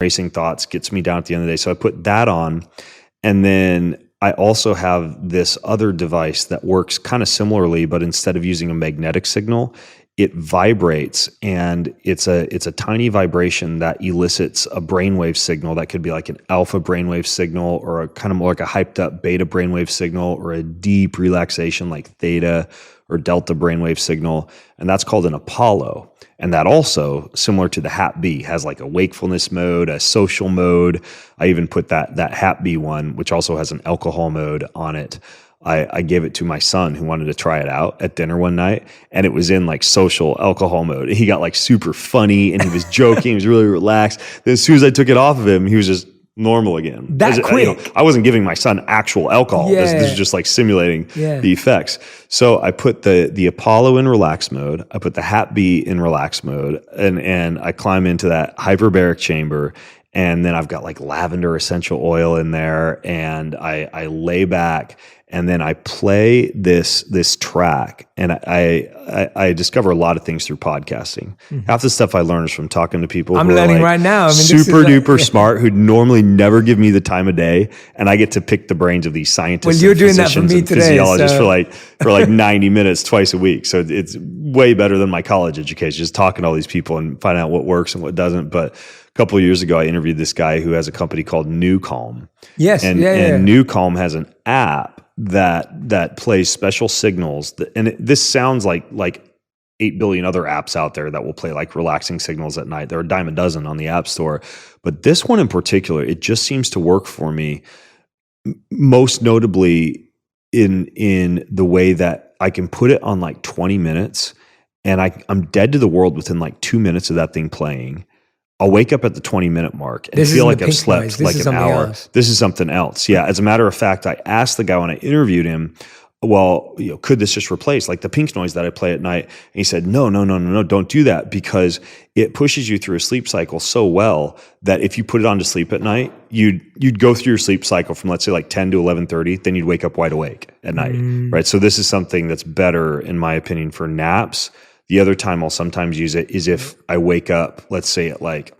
racing thoughts, gets me down at the end of the day. So I put that on. And then I also have this other device that works kind of similarly, but instead of using a magnetic signal, it vibrates, and it's a tiny vibration that elicits a brainwave signal that could be like an alpha brainwave signal, or a kind of more like a hyped up beta brainwave signal, or a deep relaxation like theta or delta brainwave signal. And that's called an Apollo. And that also, similar to the HAP-B, has like a wakefulness mode, a social mode. I even put that HAP-B one, which also has an alcohol mode on it. I gave it to my son who wanted to try it out at dinner one night, and it was in like social alcohol mode. He got like super funny, and he was joking. He was really relaxed. Then as soon as I took it off of him, he was just normal again. That quick. I wasn't giving my son actual alcohol. Yeah. This is just like simulating the effects. So I put the Apollo in relax mode. I put the HAP-B in relax mode, and I climb into that hyperbaric chamber. And then I've got like lavender essential oil in there, and I lay back, and then I play this track, and I discover a lot of things through podcasting. Mm-hmm. Half the stuff I learn is from talking to people I'm who learning are like right now. I mean, super duper smart, who normally never give me the time of day, and I get to pick the brains of these scientists. Well, you're and doing that for me and today, physiologists so. for like 90 minutes twice a week. So it's way better than my college education, just talking to all these people and finding out what works and what doesn't. But a couple of years ago, I interviewed this guy who has a company called New Calm. Yes, and New Calm has an app that plays special signals. This sounds like 8 billion other apps out there that will play like relaxing signals at night. There are a dime a dozen on the App Store, but this one in particular, it just seems to work for me. Most notably in the way that I can put it on like 20 minutes, and I'm dead to the world within like 2 minutes of that thing playing. I'll wake up at the 20-minute mark and feel like I've slept like an hour. Else. This is something else. Yeah. As a matter of fact, I asked the guy when I interviewed him, well, could this just replace like the pink noise that I play at night? And he said, no, don't do that, because it pushes you through a sleep cycle so well that if you put it on to sleep at night, you'd go through your sleep cycle from, let's say, like 10 to 11:30, then you'd wake up wide awake at night, right? So this is something that's better, in my opinion, for naps. The other time I'll sometimes use it is if I wake up, let's say at like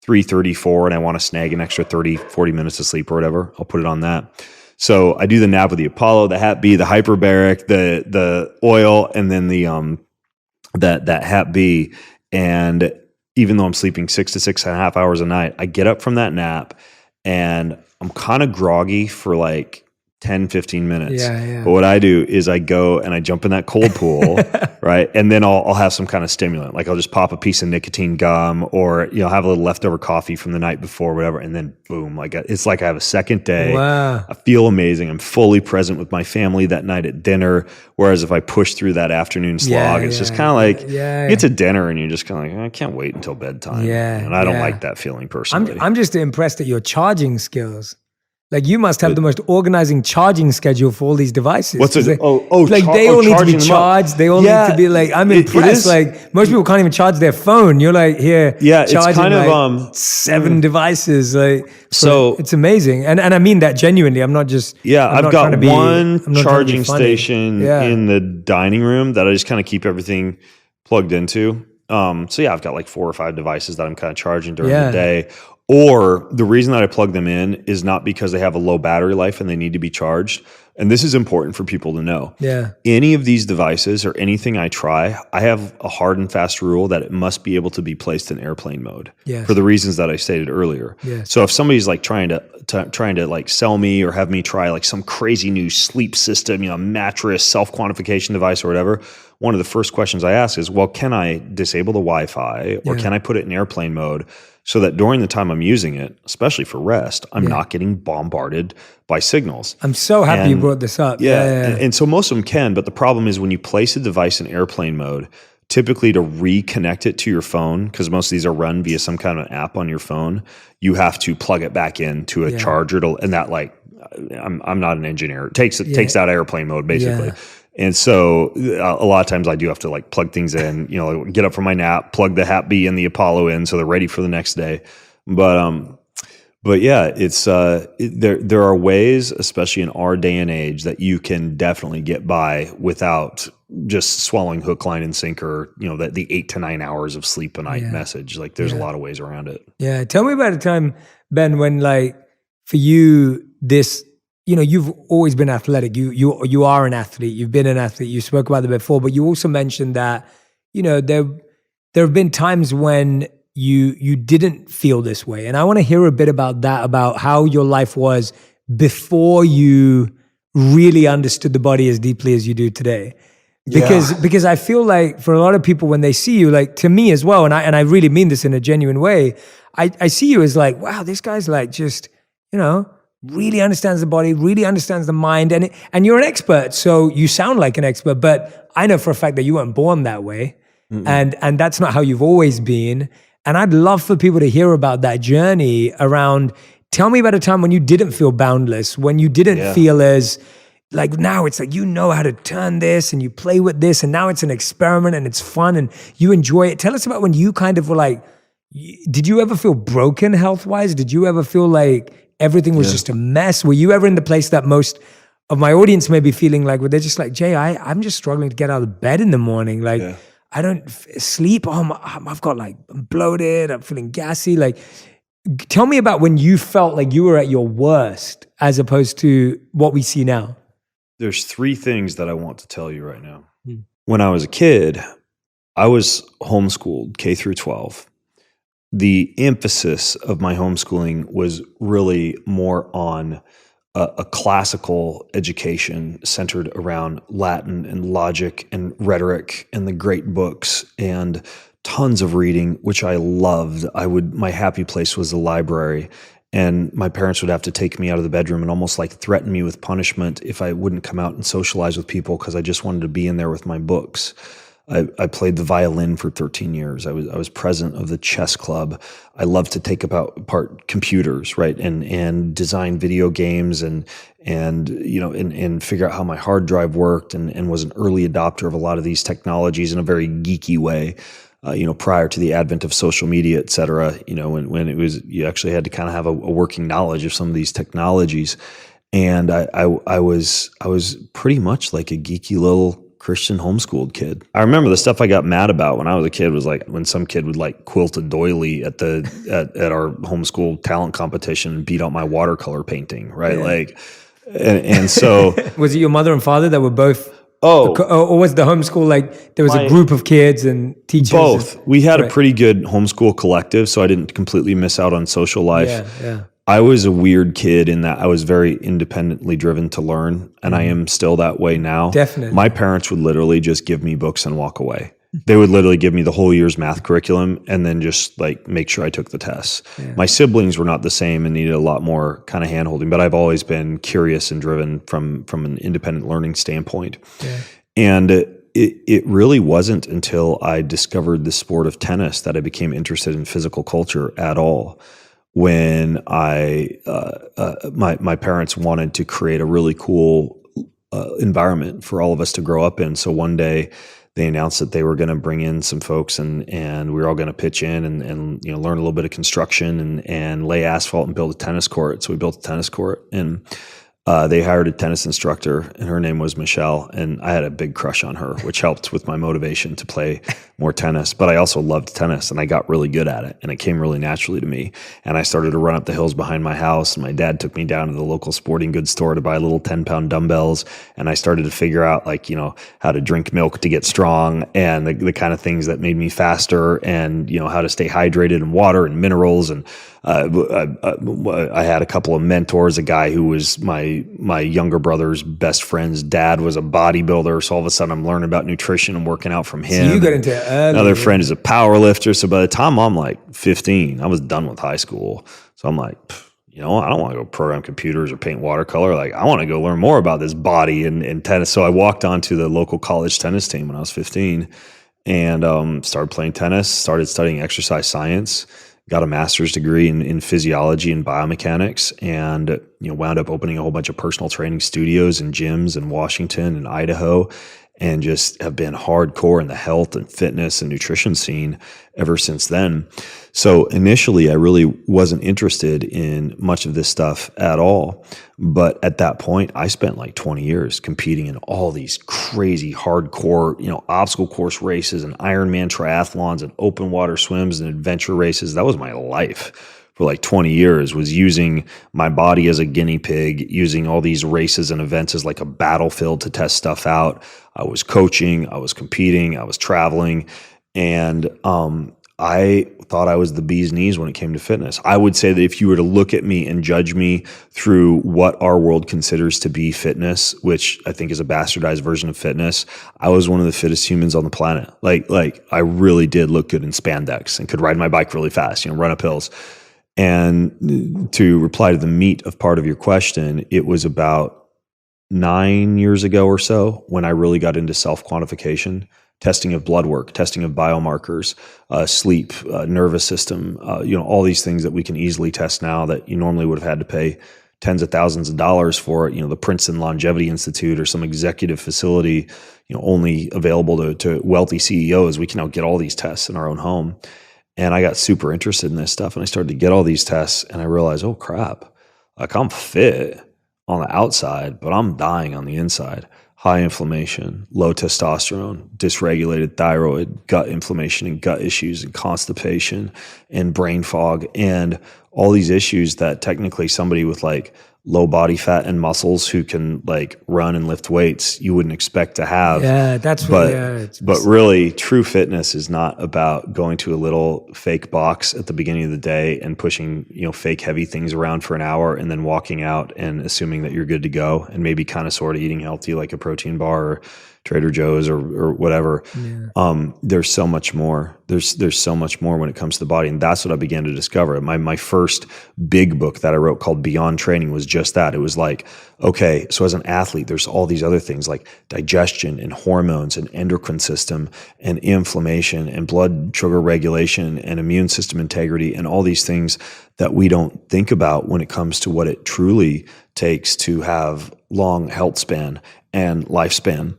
3:34, and I want to snag an extra 30, 40 minutes of sleep or whatever, I'll put it on that. So I do the nap with the Apollo, the HAP-B, the hyperbaric, the oil, and then the that HAP-B. And even though I'm sleeping 6 to 6.5 hours a night, I get up from that nap and I'm kind of groggy for like 10, 15 minutes. Yeah. But what I do is I go and I jump in that cold pool, right? And then I'll have some kind of stimulant. Like I'll just pop a piece of nicotine gum, or have a little leftover coffee from the night before, whatever. And then boom, it's like I have a second day. Wow. I feel amazing. I'm fully present with my family that night at dinner. Whereas if I push through that afternoon slog, it's just kind of like you get to dinner and you're just kind of like, I can't wait until bedtime. Yeah. And I don't like that feeling personally. I'm just impressed at your charging skills. Like you must have the most organizing charging schedule for all these devices. What's it? They all need to be charged. They all need to be like, I'm impressed. Like most people can't even charge their phone. You're like here, charging it's kind of 7 devices. Like so it's amazing. And I mean that genuinely. I'm not just I've got one charging station in the dining room that I just kind of keep everything plugged into. So I've got like 4 or 5 devices that I'm kind of charging during the day. Or the reason that I plug them in is not because they have a low battery life and they need to be charged. And this is important for people to know. Yeah. Any of these devices or anything I try, I have a hard and fast rule that it must be able to be placed in airplane mode for the reasons that I stated earlier. Yes. So if somebody's like trying to like sell me or have me try like some crazy new sleep system, mattress, self-quantification device or whatever, one of the first questions I ask is, well, can I disable the Wi-Fi or can I put it in airplane mode so that during the time I'm using it, especially for rest, I'm not getting bombarded by signals? I'm so happy you brought this up. And so most of them can, but the problem is when you place a device in airplane mode, typically to reconnect it to your phone, because most of these are run via some kind of app on your phone, you have to plug it back into a charger and that I'm not an engineer. It takes out airplane mode basically. And so a lot of times I do have to like plug things in, get up from my nap, plug the HAP-B and the Apollo in so they're ready for the next day. But But yeah, it's there are ways, especially in our day and age, that you can definitely get by without just swallowing hook, line, and sinker. That the 8 to 9 hours of sleep a night message. Like there's a lot of ways around it. Yeah, tell me about a time, Ben, when like for you this. You've always been athletic. You are an athlete. You've been an athlete. You spoke about that before, but you also mentioned that, there have been times when you didn't feel this way. And I want to hear a bit about that, about how your life was before you really understood the body as deeply as you do today. Because I feel like for a lot of people, when they see you, like to me as well, and I really mean this in a genuine way, I see you as like, wow, this guy's like just, really understands the body, really understands the mind, and you're an expert, so you sound like an expert, but I know for a fact that you weren't born that way, and that's not how you've always been, and I'd love for people to hear about that journey around, tell me about a time when you didn't feel boundless, when you didn't feel as, like now it's like how to turn this, and you play with this, and now it's an experiment, and it's fun, and you enjoy it. Tell us about when you kind of were like, did you ever feel broken health-wise? Did you ever feel like everything was just a mess? Were you ever in the place that most of my audience may be feeling like, where they're just like, Jay, I'm just struggling to get out of bed in the morning. Like, I don't sleep. I've got like, I'm bloated. I'm feeling gassy. Like, tell me about when you felt like you were at your worst as opposed to what we see now. There's 3 things that I want to tell you right now. When I was a kid, I was homeschooled K through 12. The emphasis of my homeschooling was really more on a classical education centered around Latin and logic and rhetoric and the great books and tons of reading, which I loved. My happy place was the library, and my parents would have to take me out of the bedroom and almost like threaten me with punishment if I wouldn't come out and socialize with people because I just wanted to be in there with my books. I played the violin for 13 years. I was president of the chess club. I loved to take apart computers, right, and design video games and figure out how my hard drive worked, and was an early adopter of a lot of these technologies in a very geeky way. Prior to the advent of social media, et cetera, when it was, you actually had to kind of have a working knowledge of some of these technologies, and I was pretty much like a geeky little Christian homeschooled kid. I remember the stuff I got mad about when I was a kid was like when some kid would like quilt a doily at our homeschool talent competition and beat out my watercolor painting, right? Like, and so was it your mother and father that were both? Or was the homeschool like there was a group of kids and teachers? Both. We had a pretty good homeschool collective, so I didn't completely miss out on social life. Yeah. I was a weird kid in that I was very independently driven to learn, and I am still that way now. Definitely. My parents would literally just give me books and walk away. They would literally give me the whole year's math curriculum and then just like make sure I took the tests. Yeah. My siblings were not the same and needed a lot more kind of handholding, but I've always been curious and driven from an independent learning standpoint. Yeah. And it really wasn't until I discovered the sport of tennis that I became interested in physical culture at all. When my parents wanted to create a really cool environment for all of us to grow up in. So one day they announced that they were going to bring in some folks and we were all going to pitch in and learn a little bit of construction and lay asphalt and build a tennis court. So we built a tennis court, and they hired a tennis instructor, and her name was Michelle, and I had a big crush on her, which helped with my motivation to play more tennis. But I also loved tennis, and I got really good at it, and it came really naturally to me. And I started to run up the hills behind my house, and my dad took me down to the local sporting goods store to buy little 10-pound dumbbells, and I started to figure out how to drink milk to get strong, and the kind of things that made me faster, and how to stay hydrated and water and minerals. And I had a couple of mentors. A guy who was my younger brother's best friend's dad was a bodybuilder, so all of a sudden I'm learning about nutrition and working out from him. So you got into another friend is a power lifter. So by the time I'm like 15, I was done with high school. So I'm like, I don't want to go program computers or paint watercolor. Like, I want to go learn more about this body and tennis. So I walked onto the local college tennis team when I was 15 and started playing tennis, started studying exercise science. Got a master's degree in physiology and biomechanics, and wound up opening a whole bunch of personal training studios and gyms in Washington and Idaho, and just have been hardcore in the health and fitness and nutrition scene ever since then. So initially, I really wasn't interested in much of this stuff at all. But at that point, I spent like 20 years competing in all these crazy hardcore, obstacle course races and Ironman triathlons and open water swims and adventure races. That was my life for like 20 years, was using my body as a guinea pig, using all these races and events as like a battlefield to test stuff out. I was coaching, I was competing, I was traveling, and I thought I was the bee's knees when it came to fitness. I would say that if you were to look at me and judge me through what our world considers to be fitness, which I think is a bastardized version of fitness, I was one of the fittest humans on the planet. Like I really did look good in spandex and could ride my bike really fast, run up hills. And to reply to the meat of part of your question, it was about 9 years ago or so when I really got into self-quantification, testing of blood work, testing of biomarkers, sleep, nervous system, all these things that we can easily test now that you normally would have had to pay tens of thousands of dollars for, the Princeton Longevity Institute or some executive facility, only available to wealthy CEOs. We can now get all these tests in our own home. And I got super interested in this stuff, and I started to get all these tests, and I realized, oh crap, like I'm fit on the outside, but I'm dying on the inside. High inflammation, low testosterone, dysregulated thyroid, gut inflammation and gut issues and constipation and brain fog and all these issues that technically somebody with like low body fat and muscles who can like run and lift weights, you wouldn't expect to have. Yeah, that's but really true fitness is not about going to a little fake box at the beginning of the day and pushing, fake heavy things around for an hour and then walking out and assuming that you're good to go and maybe kind of sort of eating healthy like a protein bar or Trader Joe's or whatever. Yeah. There's so much more. There's so much more when it comes to the body. And that's what I began to discover. My first big book that I wrote called Beyond Training was just that. It was like, okay, so as an athlete, there's all these other things like digestion and hormones and endocrine system and inflammation and blood sugar regulation and immune system integrity and all these things that we don't think about when it comes to what it truly takes to have long health span and lifespan.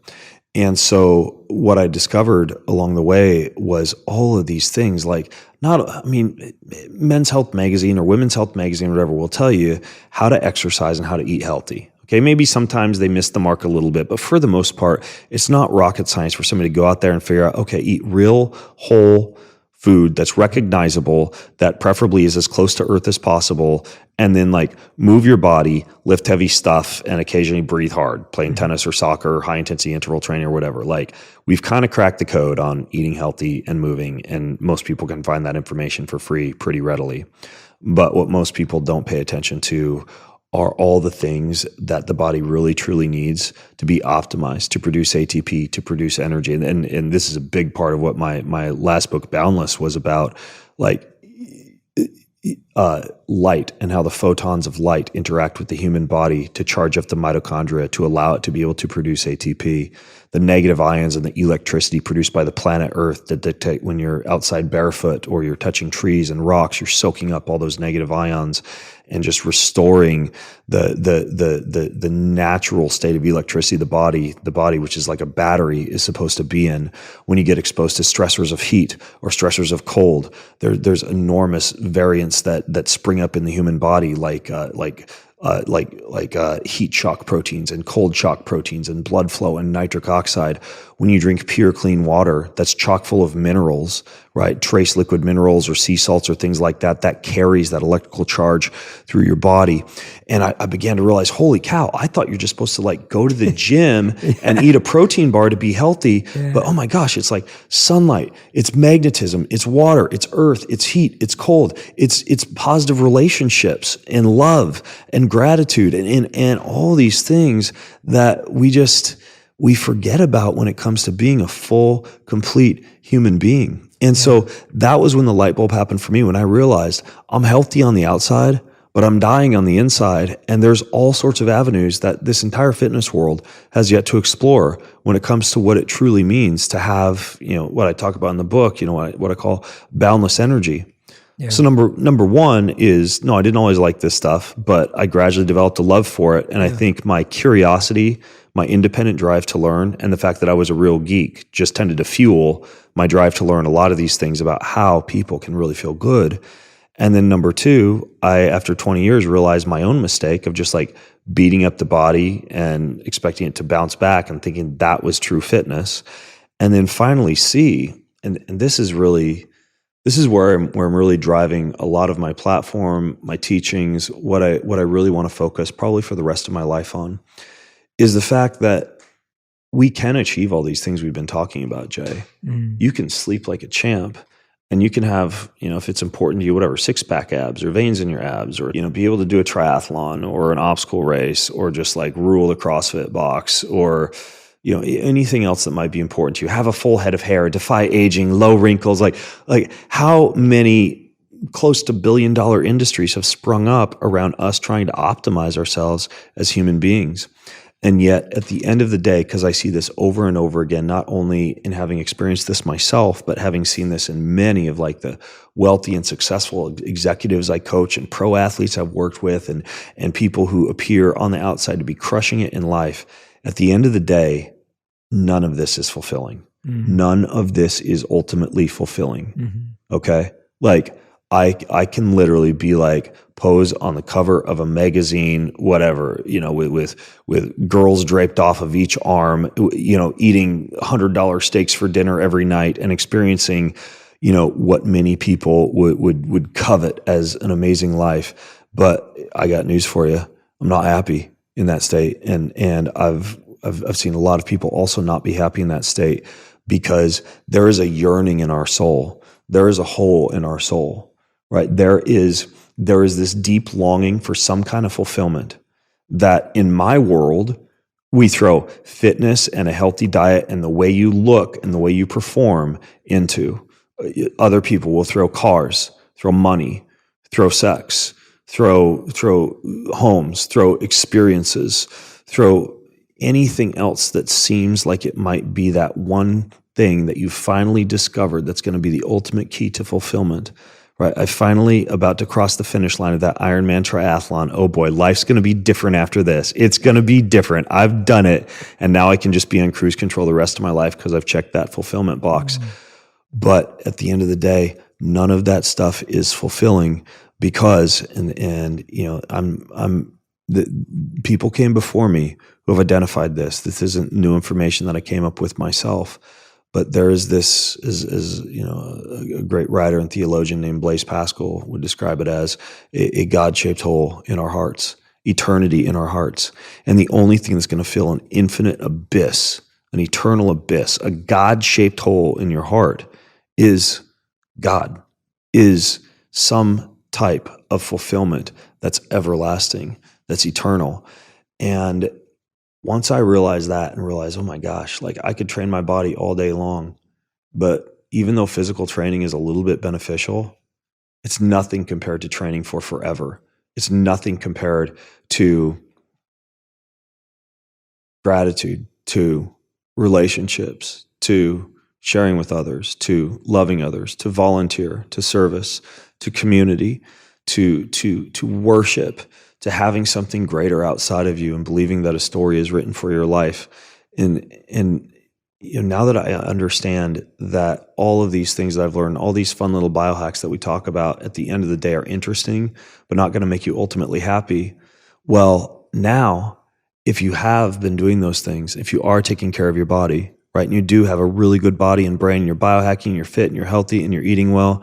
And so what I discovered along the way was all of these things Men's Health Magazine or Women's Health Magazine or whatever will tell you how to exercise and how to eat healthy. Okay, maybe sometimes they miss the mark a little bit, but for the most part, it's not rocket science for somebody to go out there and figure out, okay, eat real whole food that's recognizable, that preferably is as close to earth as possible, and then like move your body, lift heavy stuff, and occasionally breathe hard, playing tennis or soccer, high intensity interval training or whatever. Like we've kind of cracked the code on eating healthy and moving, and most people can find that information for free pretty readily. But what most people don't pay attention to are all the things that the body really truly needs to be optimized, to produce ATP, to produce energy. And this is a big part of what my last book, Boundless, was about, like light and how the photons of light interact with the human body to charge up the mitochondria to allow it to be able to produce ATP. The negative ions and the electricity produced by the planet Earth that dictate when you're outside barefoot or you're touching trees and rocks, you're soaking up all those negative ions and just restoring the natural state of electricity the body, which is like a battery, is supposed to be in when you get exposed to stressors of heat or stressors of cold. There's enormous variants that spring up in the human body, like heat shock proteins and cold shock proteins and blood flow and nitric oxide. When you drink pure, clean water that's chock full of minerals, right? Trace liquid minerals or sea salts or things like that, that carries that electrical charge through your body. And I began to realize, holy cow, I thought you're just supposed to like go to the gym and eat a protein bar to be healthy. Yeah. But oh my gosh, it's like sunlight, it's magnetism, it's water, it's earth, it's heat, it's cold, it's positive relationships and love and gratitude and all these things that we forget about when it comes to being a full, complete human being. And so that was when the light bulb happened for me, when I realized I'm healthy on the outside, but I'm dying on the inside. And there's all sorts of avenues that this entire fitness world has yet to explore when it comes to what it truly means to have, what I talk about in the book, what I call boundless energy. Yeah. So number one is, no, I didn't always like this stuff, but I gradually developed a love for it. And I think my curiosity, my independent drive to learn, and the fact that I was a real geek just tended to fuel my drive to learn a lot of these things about how people can really feel good. And then number two, I, after 20 years, realized my own mistake of just like beating up the body and expecting it to bounce back and thinking that was true fitness. And then finally C, and this is where I'm really driving a lot of my platform, my teachings, what I really want to focus probably for the rest of my life on, is the fact that we can achieve all these things we've been talking about, Jay. You can sleep like a champ, and you can have, if it's important to you, whatever, 6-pack abs or veins in your abs, or, be able to do a triathlon or an obstacle race, or just like rule the CrossFit box, or, anything else that might be important to you. Have a full head of hair, defy aging, low wrinkles. Like how many close to $1 billion industries have sprung up around us trying to optimize ourselves as human beings. And yet at the end of the day, because I see this over and over again, not only in having experienced this myself, but having seen this in many of like the wealthy and successful executives I coach and pro athletes I've worked with, and people who appear on the outside to be crushing it in life. At the end of the day, none of this is fulfilling. None of this is ultimately fulfilling. Okay? Like I can literally be like pose on the cover of a magazine, whatever, with girls draped off of each arm, eating $100 steaks for dinner every night and experiencing, what many people would covet as an amazing life. But I got news for you. I'm not happy in that state. And I've seen a lot of people also not be happy in that state, because there is a yearning in our soul. There is a hole in our soul, right? There is this deep longing for some kind of fulfillment that in my world, we throw fitness and a healthy diet and the way you look and the way you perform into. Other people will throw cars, throw money, throw sex, throw homes, throw experiences, throw anything else that seems like it might be that one thing that you finally discovered that's going to be the ultimate key to fulfillment, right? I finally about to cross the finish line of that Ironman triathlon. Oh boy, life's going to be different after this. It's going to be different. I've done it. And now I can just be on cruise control the rest of my life because I've checked that fulfillment box. But at the end of the day, none of that stuff is fulfilling because, people came before me who have identified this. This isn't new information that I came up with myself, but there is this, a great writer and theologian named Blaise Pascal would describe it as a God-shaped hole in our hearts, eternity in our hearts. And the only thing that's going to fill an infinite abyss, an eternal abyss, a God-shaped hole in your heart is God, is some type of fulfillment that's everlasting, that's eternal. And once I realized that and realized, oh my gosh, like I could train my body all day long, but even though physical training is a little bit beneficial, it's nothing compared to training for forever. It's nothing compared to gratitude, to relationships, to sharing with others, to loving others, to volunteer, to service, to community, to worship, to having something greater outside of you and believing that a story is written for your life. And now that I understand that all of these things that I've learned, all these fun little biohacks that we talk about at the end of the day are interesting, but not going to make you ultimately happy. Well, now, if you have been doing those things, if you are taking care of your body, right, and you do have a really good body and brain, and you're biohacking, you're fit, and you're healthy, and you're eating well,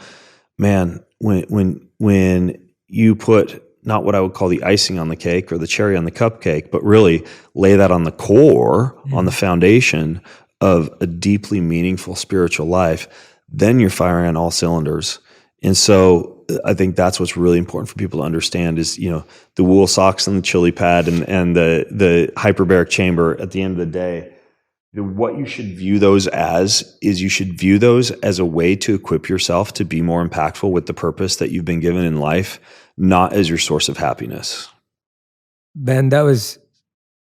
man, when you put not what I would call the icing on the cake or the cherry on the cupcake, but really lay that on the core, on the foundation of a deeply meaningful spiritual life, then you're firing on all cylinders. And so I think that's what's really important for people to understand is, the wool socks and the chili pad and the hyperbaric chamber at the end of the day. What you should view those as is you should view those as a way to equip yourself to be more impactful with the purpose that you've been given in life, not as your source of happiness. Ben, that was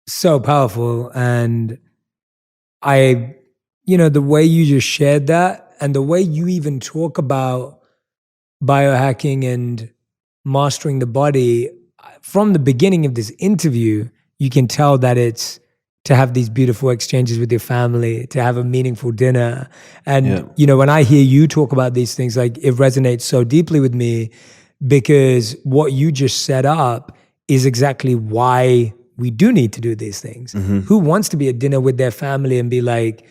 so powerful. And the way you just shared that and the way you even talk about biohacking and mastering the body, from the beginning of this interview, you can tell that it's to have these beautiful exchanges with your family, to have a meaningful dinner. And, when I hear you talk about these things, like it resonates so deeply with me because what you just set up is exactly why we do need to do these things. Who wants to be at dinner with their family and be like,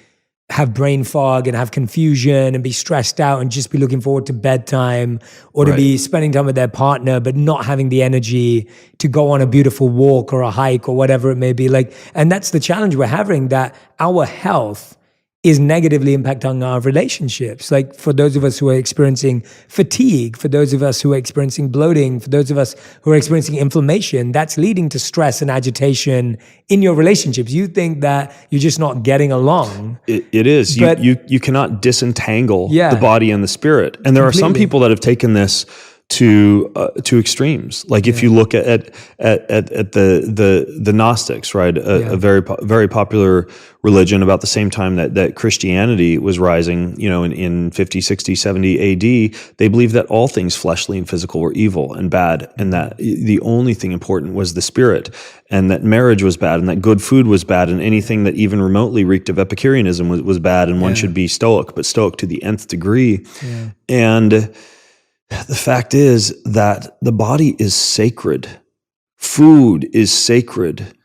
have brain fog and have confusion and be stressed out and just be looking forward to bedtime, or to be spending time with their partner but not having the energy to go on a beautiful walk or a hike or whatever it may be. Like, and that's the challenge we're having, that our health is negatively impacting our relationships. Like for those of us who are experiencing fatigue, for those of us who are experiencing bloating, for those of us who are experiencing inflammation, that's leading to stress and agitation in your relationships. You think that you're just not getting along. It is. But you cannot disentangle the body and the spirit. And there are some people that have taken this to extremes. Like if you look at the Gnostics, right? A very popular religion about the same time that Christianity was rising, in 50, 60, 70 AD, they believed that all things fleshly and physical were evil and bad, and that the only thing important was the spirit, and that marriage was bad, and that good food was bad, and anything that even remotely reeked of Epicureanism was bad, and one should be stoic, but stoic to the nth degree. And the fact is that the body is sacred. Food is sacred.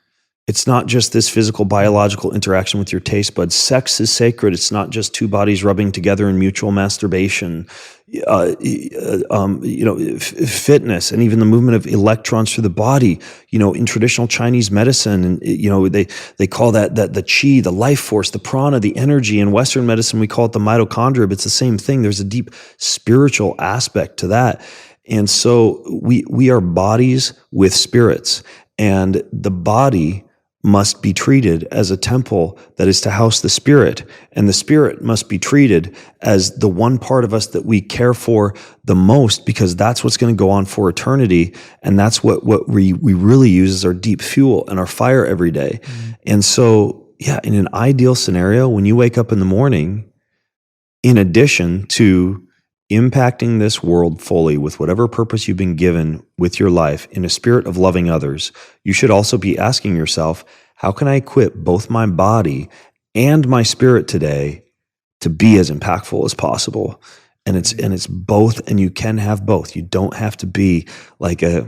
It's not just this physical, biological interaction with your taste buds. Sex is sacred. It's not just two bodies rubbing together in mutual masturbation. Fitness and even the movement of electrons through the body. In traditional Chinese medicine, and they call that the qi, the life force, the prana, the energy. In Western medicine, we call it the mitochondria. But it's the same thing. There's a deep spiritual aspect to that, and so we are bodies with spirits, and the body must be treated as a temple that is to house the spirit, and the spirit must be treated as the one part of us that we care for the most, because that's what's going to go on for eternity, and that's what we really use as our deep fuel and our fire every day. And so, in an ideal scenario, when you wake up in the morning, in addition to impacting this world fully with whatever purpose you've been given with your life in a spirit of loving others, you should also be asking yourself, how can I equip both my body and my spirit today to be as impactful as possible? And it's both, and you can have both. You don't have to be like no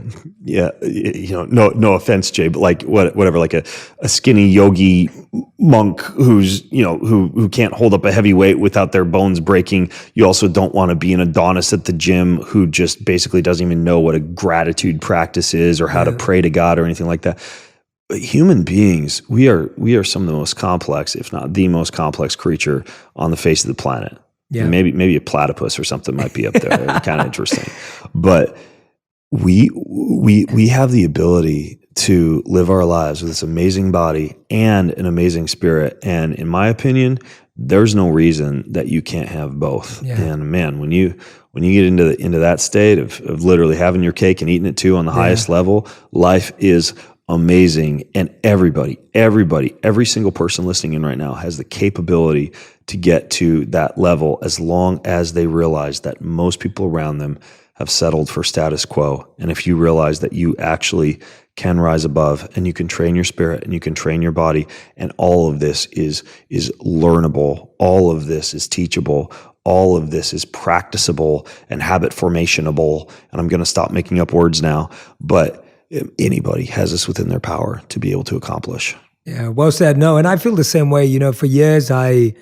offense, Jay, but like whatever, like a skinny yogi monk who's, who can't hold up a heavy weight without their bones breaking. You also don't want to be an Adonis at the gym who just basically doesn't even know what a gratitude practice is or how to pray to God or anything like that. But human beings, we are some of the most complex, if not the most complex creature on the face of the planet. Yeah. Maybe a platypus or something might be up there. Kind of interesting. But we have the ability to live our lives with this amazing body and an amazing spirit. And in my opinion, there's no reason that you can't have both. Yeah. And man, when you get into that state of literally having your cake and eating it too on the highest level, life is amazing. And everybody, every single person listening in right now has the capability to get to that level, as long as they realize that most people around them have settled for status quo. And if you realize that you actually can rise above, and you can train your spirit and you can train your body, and all of this is learnable, all of this is teachable, all of this is practicable and habit formationable. And I'm going to stop making up words now, but anybody has this within their power to be able to accomplish. Yeah, well said. No, and I feel the same way. For years I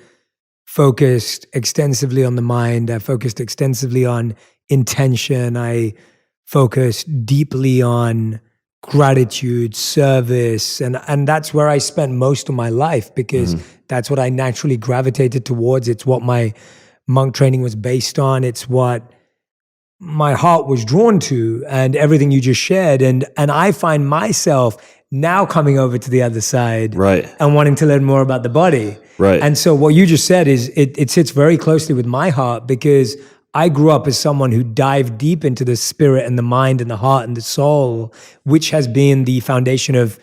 focused extensively on the mind. I focused extensively on intention. I focused deeply on gratitude, service, and that's where I spent most of my life, because that's what I naturally gravitated towards. It's what my monk training was based on. It's what my heart was drawn to, and everything you just shared. And I find myself now coming over to the other side, right, and wanting to learn more about the body. Right. And so what you just said is it sits very closely with my heart, because I grew up as someone who dived deep into the spirit and the mind and the heart and the soul, which has been the foundation of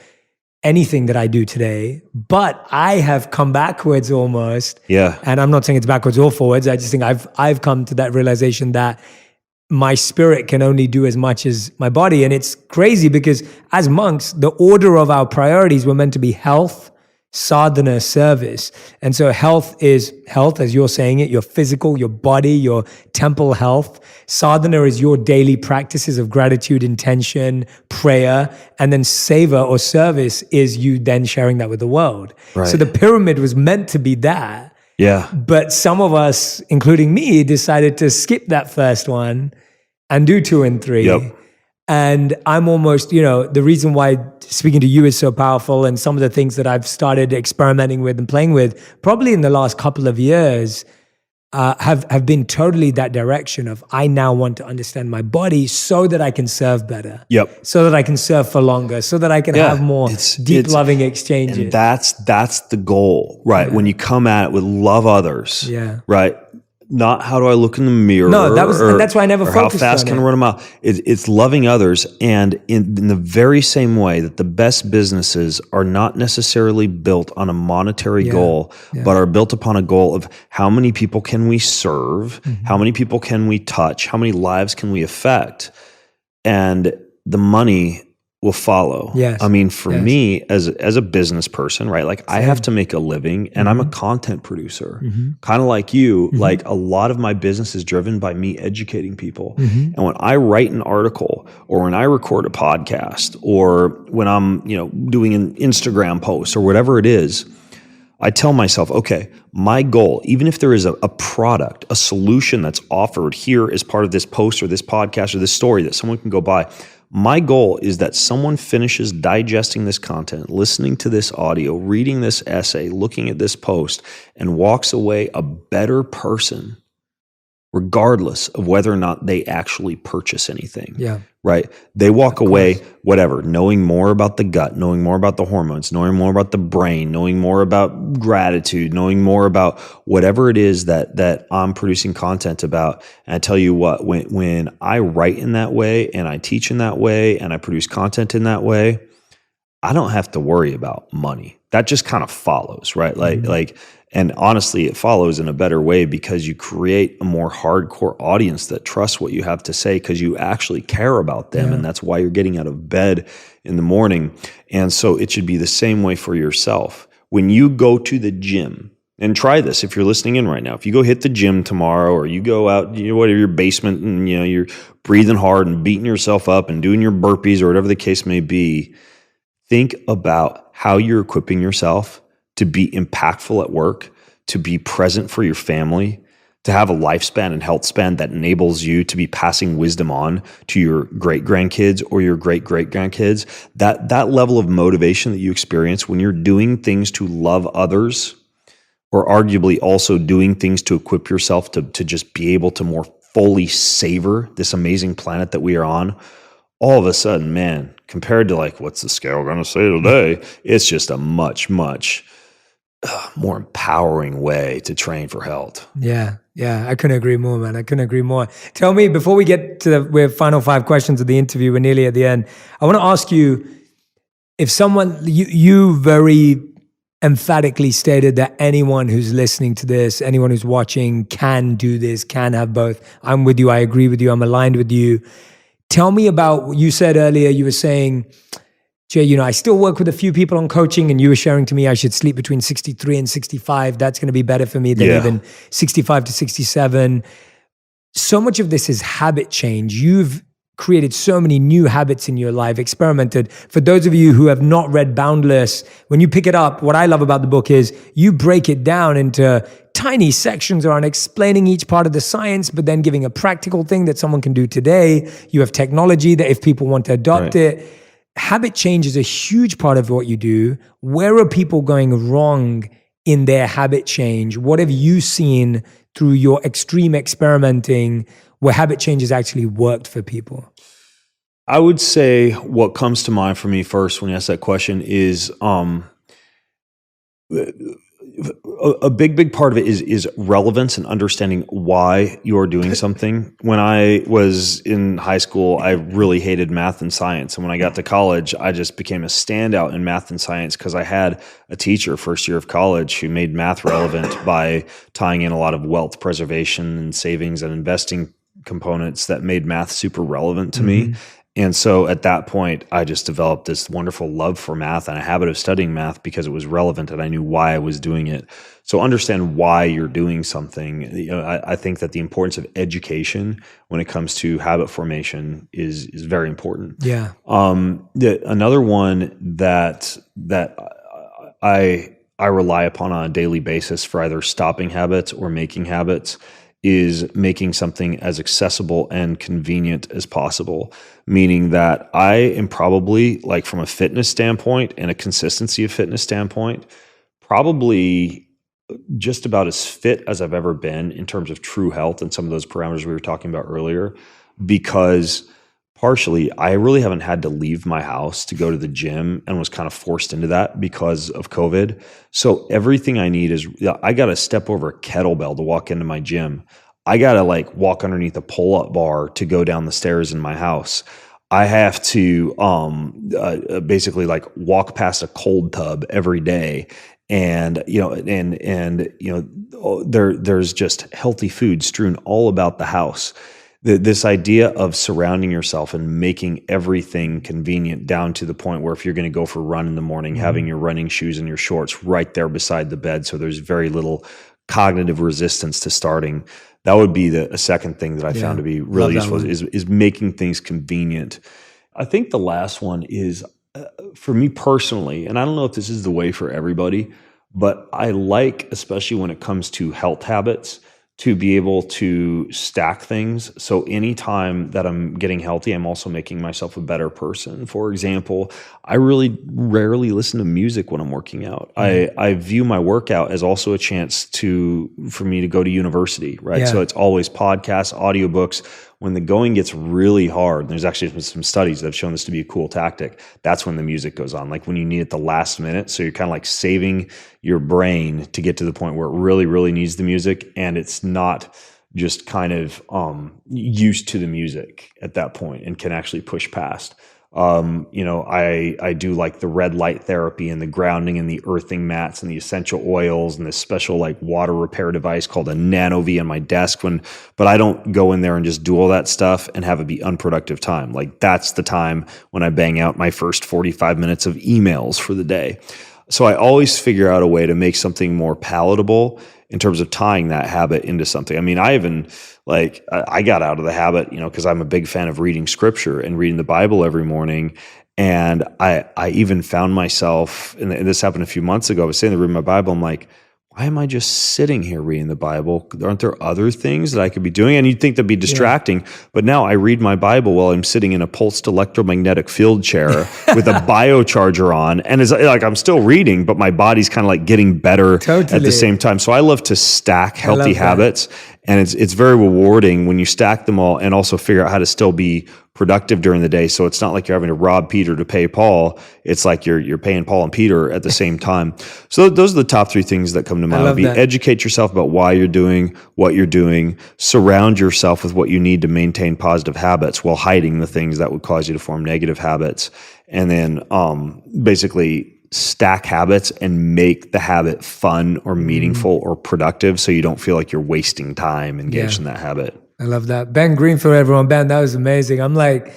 anything that I do today. But I have come backwards almost. Yeah. And I'm not saying it's backwards or forwards. I just think I've come to that realization that my spirit can only do as much as my body. And it's crazy, because as monks, the order of our priorities were meant to be health, sadhana, service. And so health is health, as you're saying it, your physical, your body, your temple health. Sadhana is your daily practices of gratitude, intention, prayer. And then seva or service is you then sharing that with the world. Right. So the pyramid was meant to be that. Yeah. But some of us, including me, decided to skip that first one and do 2 and 3. Yep. And I'm almost, the reason why speaking to you is so powerful, and some of the things that I've started experimenting with and playing with, probably in the last couple of years, have been totally that direction of, I now want to understand my body so that I can serve better. Yep. So that I can serve for longer, so that I can have more deep loving exchanges. And that's the goal, right? Yeah. When you come at it with love others, yeah, right? Not how do I look in the mirror? No, and that's why I never focused on how fast can I it. run a mile? It's loving others, and in the very same way that the best businesses are not necessarily built on a monetary goal, but are built upon a goal of how many people can we serve, how many people can we touch, how many lives can we affect, and the money will follow. Yes. I mean, for me as a business person, right? Like I have to make a living, and I'm a content producer, kind of like you. Like a lot of my business is driven by me educating people. And when I write an article, or when I record a podcast, or when I'm, doing an Instagram post or whatever it is, I tell myself, okay, my goal, even if there is a product, a solution that's offered here as part of this post or this podcast or this story that someone can go buy, my goal is that someone finishes digesting this content, listening to this audio, reading this essay, looking at this post, and walks away a better person, regardless of whether or not they actually purchase anything. Yeah. Right? They walk away, whatever, knowing more about the gut, knowing more about the hormones, knowing more about the brain, knowing more about gratitude, knowing more about whatever it is that I'm producing content about. And I tell you what, when I write in that way, and I teach in that way, and I produce content in that way, I don't have to worry about money. That just kind of follows, right? And honestly, it follows in a better way because you create a more hardcore audience that trusts what you have to say because you actually care about them. And that's why you're getting out of bed in the morning. And so it should be the same way for yourself. When you go to the gym, and try this if you're listening in right now. If you go hit the gym tomorrow, or you go out, whatever, your basement, and you're breathing hard and beating yourself up and doing your burpees or whatever the case may be, think about how you're equipping yourself to be impactful at work, to be present for your family, to have a lifespan and health span that enables you to be passing wisdom on to your great-grandkids or your great-great-grandkids. That level of motivation that you experience when you're doing things to love others, or arguably also doing things to equip yourself to just be able to more fully savor this amazing planet that we are on, all of a sudden, man, compared to like, what's the scale going to say today? It's just a much, much more empowering way to train for health. Yeah. I couldn't agree more, man. I couldn't agree more. Tell me, before we get to the final 5 questions of the interview, we're nearly at the end. I want to ask you, if someone, you very emphatically stated that anyone who's listening to this, anyone who's watching can do this, can have both. I'm with you. I agree with you. I'm aligned with you. Tell me about what you said earlier. You were saying, Jay, I still work with a few people on coaching, and you were sharing to me I should sleep between 63 and 65. That's going to be better for me than even 65 to 67. So much of this is habit change. You've created so many new habits in your life, experimented. For those of you who have not read Boundless, when you pick it up, what I love about the book is you break it down into tiny sections around explaining each part of the science, but then giving a practical thing that someone can do today. You have technology that if people want to adopt it. Habit change is a huge part of what you do. Where are people going wrong in their habit change? What have you seen through your extreme experimenting where habit change has actually worked for people? I would say what comes to mind for me first when you ask that question is a big part of it is relevance and understanding why you're doing something. When I was in high school, I really hated math and science. And when I got to college, I just became a standout in math and science because I had a teacher first year of college who made math relevant by tying in a lot of wealth preservation and savings and investing components that made math super relevant to me. And so at that point, I just developed this wonderful love for math and a habit of studying math because it was relevant and I knew why I was doing it. So understand why you're doing something. I think that the importance of education when it comes to habit formation is very important. Yeah. Another one that I rely upon on a daily basis for either stopping habits or making habits is making something as accessible and convenient as possible. Meaning that I am probably, like, from a fitness standpoint and a consistency of fitness standpoint, probably just about as fit as I've ever been in terms of true health and some of those parameters we were talking about earlier, because partially I really haven't had to leave my house to go to the gym and was kind of forced into that because of COVID. So everything I need is, I got to step over a kettlebell to walk into my gym. I got to, like, walk underneath a pull-up bar to go down the stairs in my house. I have to basically, like, walk past a cold tub every day. And, there's just healthy food strewn all about the house. This idea of surrounding yourself and making everything convenient, down to the point where if you're going to go for a run in the morning, having your running shoes and your shorts right there beside the bed, so there's very little cognitive resistance to starting. That would be a second thing that I found to be really useful, is making things convenient. I think the last one is, for me personally, and I don't know if this is the way for everybody, but I like, especially when it comes to health habits, to be able to stack things. So anytime that I'm getting healthy, I'm also making myself a better person. For example, I really rarely listen to music when I'm working out. I view my workout as also a chance for me to go to university, right? Yeah. So it's always podcasts, audiobooks. When the going gets really hard, and there's actually some studies that have shown this to be a cool tactic, that's when the music goes on, like when you need it the last minute. So you're kind of like saving your brain to get to the point where it really, really needs the music, and it's not just kind of used to the music at that point and can actually push past. I do like the red light therapy and the grounding and the earthing mats and the essential oils and this special, like, water repair device called a NanoV on my desk but I don't go in there and just do all that stuff and have it be unproductive time. Like, that's the time when I bang out my first 45 minutes of emails for the day. So I always figure out a way to make something more palatable in terms of tying that habit into something. I mean, I got out of the habit, because I'm a big fan of reading scripture and reading the Bible every morning. And I even found myself, and this happened a few months ago, I was sitting there reading my Bible. I'm like, why am I just sitting here reading the Bible? Aren't there other things that I could be doing? And you'd think that'd be distracting. Yeah. But now I read my Bible while I'm sitting in a pulsed electromagnetic field chair with a biocharger on. And it's like, I'm still reading, but my body's kind of like getting better at the same time. So I love to stack healthy habits. And it's very rewarding when you stack them all and also figure out how to still be productive during the day. So it's not like you're having to rob Peter to pay Paul. It's like you're paying Paul and Peter at the same time. So those are the top three things that come to mind. Educate yourself about why you're doing what you're doing. Surround yourself with what you need to maintain positive habits while hiding the things that would cause you to form negative habits. And then basically stack habits and make the habit fun or meaningful or productive, so you don't feel like you're wasting time engaged in that habit. I love that. Ben Greenfield, everyone. Ben, that was amazing. I'm like,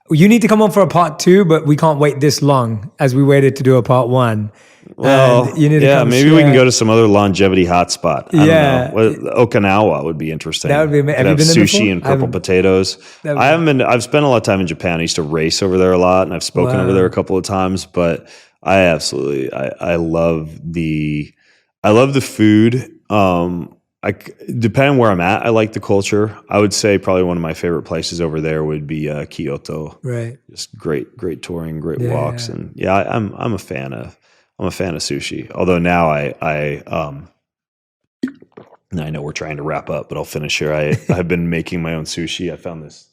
you need to come on for a part 2, but we can't wait this long as we waited to do a part 1. Well, maybe we can go to some other longevity hotspot. I don't know. Okinawa would be interesting. That would be amazing. Have you been sushi and purple potatoes. I haven't been. I've spent a lot of time in Japan. I used to race over there a lot, and I've spoken over there a couple of times. But I absolutely, I love the food. Depending where I'm at, I like the culture. I would say probably one of my favorite places over there would be Kyoto. Right. Just great touring, great walks, and I'm a fan of sushi. Although now I know we're trying to wrap up, but I'll finish here. I've been making my own sushi. I found this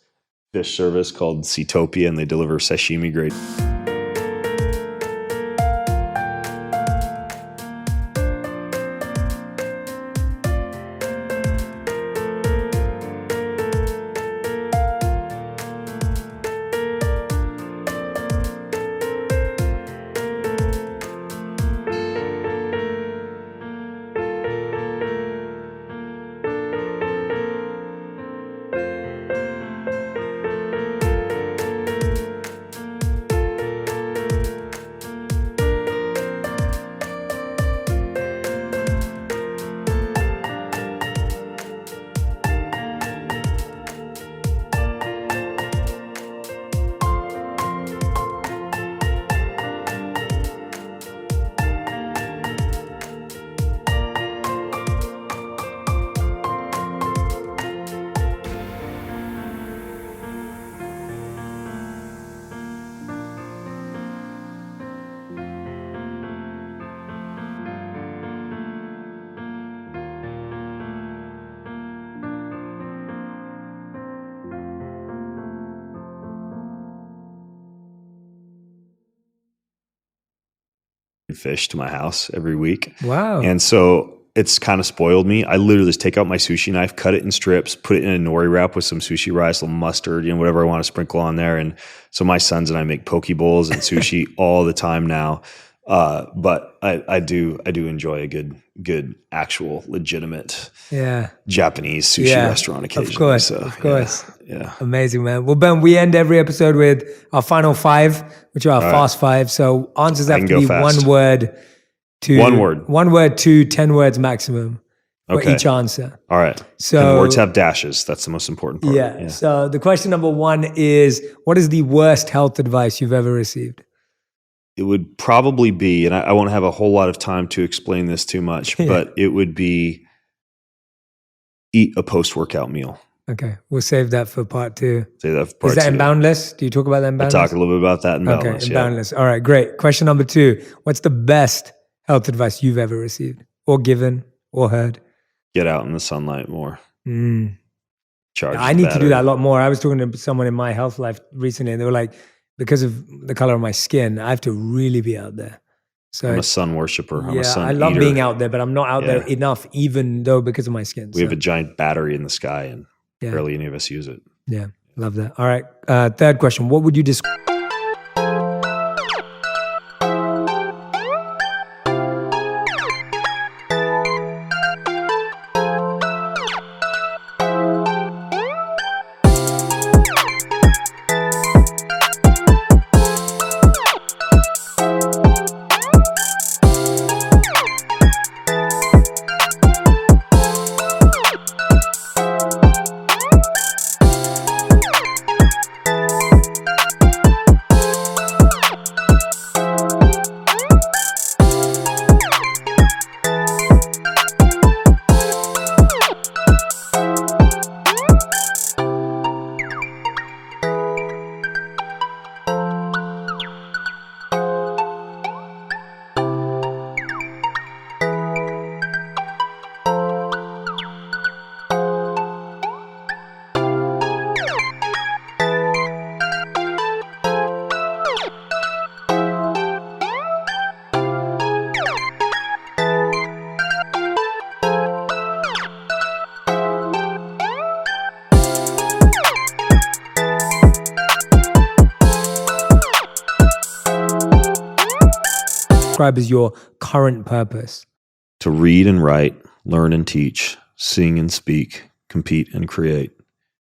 fish service called Seatopia, and they deliver sashimi grade. fish to my house every week. Wow. And so it's kind of spoiled me. I literally just take out my sushi knife, cut it in strips, put it in a nori wrap with some sushi rice, a little mustard, whatever I want to sprinkle on there. And so my sons and I make poke bowls and sushi all the time now. But I do enjoy a good actual legitimate Japanese sushi restaurant occasionally. Of course. Yeah. Amazing, man. Well, Ben, we end every episode with our final 5, which are our fast 5. So answers have to be fast. one word to 10 words maximum for each answer. All right. So and words have dashes. That's the most important part. Yeah. So the question number 1 is, what is the worst health advice you've ever received? It would probably be, and I won't have a whole lot of time to explain this too much, but it would be eat a post-workout meal. Okay. We'll save that for part 2. Say that for part 2. Is that in Boundless? Do you talk about that in Boundless? I talk a little bit about that in Boundless. Okay, in Boundless. All right, great. Question number 2. What's the best health advice you've ever received or given or heard? Get out in the sunlight more. Charge I need to do that a lot more. I was talking to someone in my health life recently, and they were like, because of the color of my skin, I have to really be out there. So I'm a sun worshiper. I'm a sun I love eater. being out there, but I'm not out there enough, even though because of my skin. We have a giant battery in the sky, and barely any of us use it. Yeah, love that. All right, third question. What would you describe? As your current purpose? To read and write, learn and teach, sing and speak, compete and create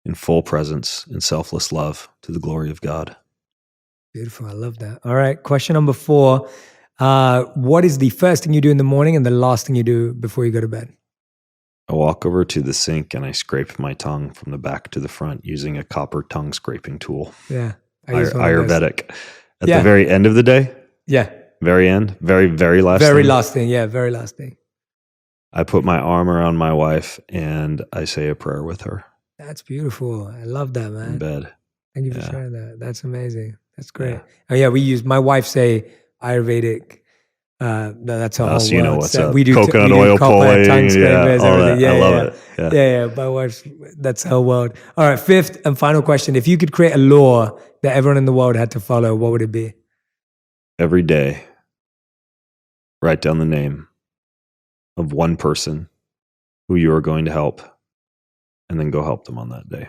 in full presence and selfless love to the glory of God. Beautiful. I love that. All right. Question number 4. What is the first thing you do in the morning and the last thing you do before you go to bed? I walk over to the sink and I scrape my tongue from the back to the front using a copper tongue scraping tool. Yeah. Ayurvedic. At the very end of the day? Yeah. Very end? Very last thing? Very last thing. Yeah, very last thing. I put my arm around my wife and I say a prayer with her. That's beautiful. I love that, man. In bed. Thank you for sharing that. That's amazing. That's great. Oh yeah, we use, my wife say Ayurvedic. No, that's our whole so you know what's up. We do coconut oil pulling. Tongue scrapers, everything. I love it. Yeah. My wife's, that's her world. All right, 5th and final question. If you could create a law that everyone in the world had to follow, what would it be? Every day, write down the name of one person who you are going to help, and then go help them on that day.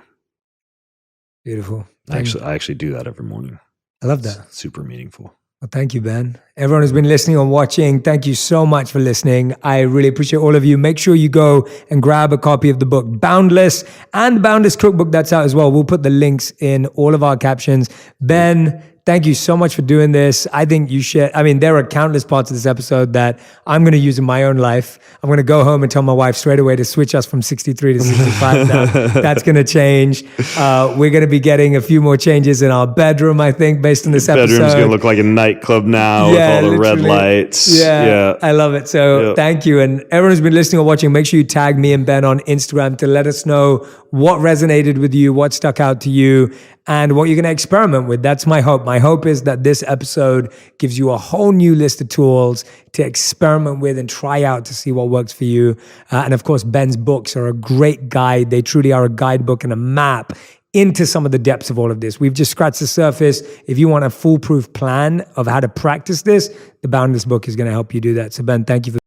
Beautiful. I actually do that every morning. I love that. It's super meaningful. Well, thank you, Ben. Everyone who's been listening or watching, thank you so much for listening. I really appreciate all of you. Make sure you go and grab a copy of the book Boundless and Boundless Cookbook that's out as well. We'll put the links in all of our captions. Ben, thank you so much for doing this. I think you should. I mean, there are countless parts of this episode that I'm going to use in my own life. I'm going to go home and tell my wife straight away to switch us from 63 to 65 now. That's going to change. We're going to be getting a few more changes in our bedroom, I think, based on this episode. Bedroom's going to look like a nightclub now with all the red lights. Yeah, I love it. So thank you. And everyone who's been listening or watching, make sure you tag me and Ben on Instagram to let us know what resonated with you, what stuck out to you, and what you're going to experiment with. That's my hope. My hope is that this episode gives you a whole new list of tools to experiment with and try out to see what works for you. And of course, Ben's books are a great guide. They truly are a guidebook and a map into some of the depths of all of this. We've just scratched the surface. If you want a foolproof plan of how to practice this, the Boundless book is going to help you do that. So Ben, thank you for